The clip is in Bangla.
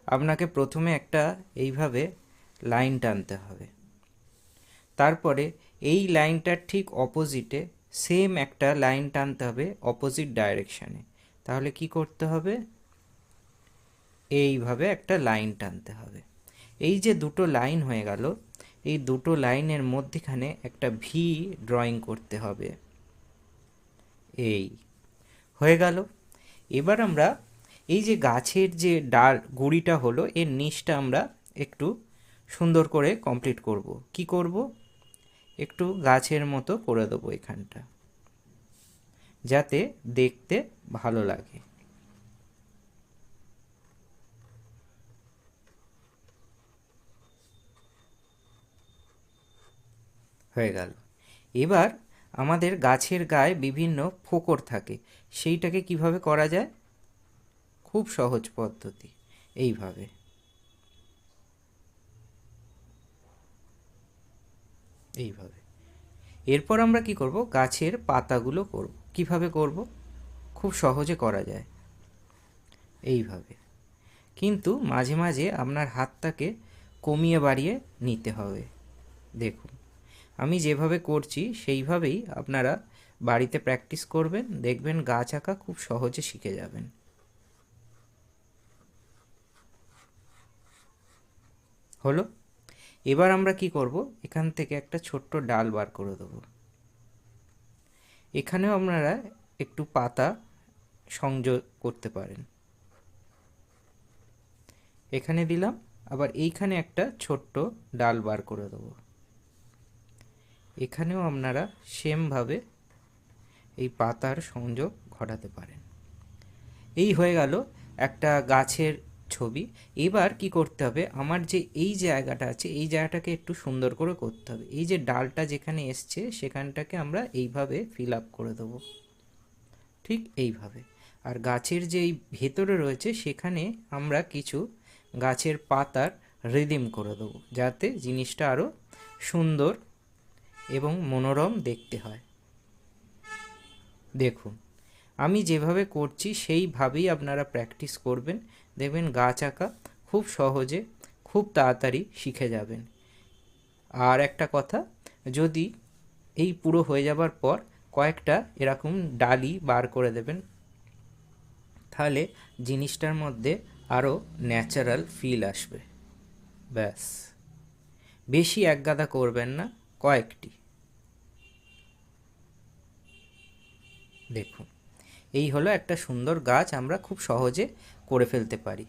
আপনাকে প্রথমে একটা এইভাবে লাইন টানতে হবে, তারপরে এই লাইনটার ঠিক অপোজিটে সেম একটা লাইন টানতে হবে অপোজিট ডাইরেকশানে। তাহলে কি করতে হবে, এইভাবে একটা লাইন টানতে হবে। এই যে দুটো লাইন হয়ে গেল, এই দুটো লাইনের মধ্যেখানে একটা ভি ড্রয়িং করতে হবে। এই হয়ে গেল। এবার আমরা এই যে গাছের যে ডাল গুঁড়িটা হলো, এর নিচটা আমরা একটু সুন্দর করে কমপ্লিট করব। কি করব, একটু গাছের মতো করে দেবো এখানটা, যাতে দেখতে ভালো লাগে। হয়ে গেল। এবার আমাদের গাছের গায়ে বিভিন্ন ফোকর থাকে, সেইটাকে কিভাবে করা যায়, খুব সহজ পদ্ধতি, এইভাবে। এইভাবে এরপর আমরা কি করব, গাছের পাতাগুলো করব। কিভাবে করব, খুব সহজে করা যায় এইভাবে, কিন্তু মাঝে মাঝে আপনার হাতটাকে কমিয়ে বাড়িয়ে নিতে হবে। দেখুন আমি যেভাবে করছি সেইভাবেই আপনারা বাড়িতে প্র্যাকটিস করবেন, দেখবেন গাছ আঁকা খুব সহজে শিখে যাবেন। হলো। এবার আমরা কি করব, এখান থেকে একটা ছোট্ট ডাল বার করে দেবো। এখানেও আপনারা একটু পাতা সংযোগ করতে পারেন। এখানে দিলাম, আবার এইখানে একটা ছোট্ট ডাল বার করে দেবো। এখানেও আপনারা সেমভাবে এই পাতার সংযোগ ঘটাতে পারেন। এই হয়ে গেল একটা গাছের ছবি। এবার কি করতে হবে, আমার যে এই জায়গাটা আছে এই জায়গাটাকে একটু সুন্দর করে করতে হবে। এই যে ডালটা যেখানে এসছে সেখানটাকে আমরা এইভাবে ফিল আপ করে দেবো, ঠিক এইভাবে। আর গাছের যেই ভেতরে রয়েছে সেখানে আমরা কিছু গাছের পাতার রিডিম করে দেবো, যাতে জিনিসটা আরও সুন্দর এবং মনোরম দেখতে হয়। দেখুন আমি যেভাবে করছি সেইভাবেই আপনারা প্র্যাকটিস করবেন, দেখবেন গাছ আঁকা খুব সহজে খুব তাড়াতাড়ি শিখে যাবেন। আর একটা কথা, যদি এই পুরো হয়ে যাবার পর কয়েকটা এরকম ডালি বার করে দেবেন, তাহলে জিনিসটার মধ্যে আরও ন্যাচারাল ফিল আসবে। ব্যাস, বেশি একগাদা করবেন না, কয়েকটি। দেখুন এই হলো একটা সুন্দর গাছ আমরা খুব সহজে করে ফেলতে পারি।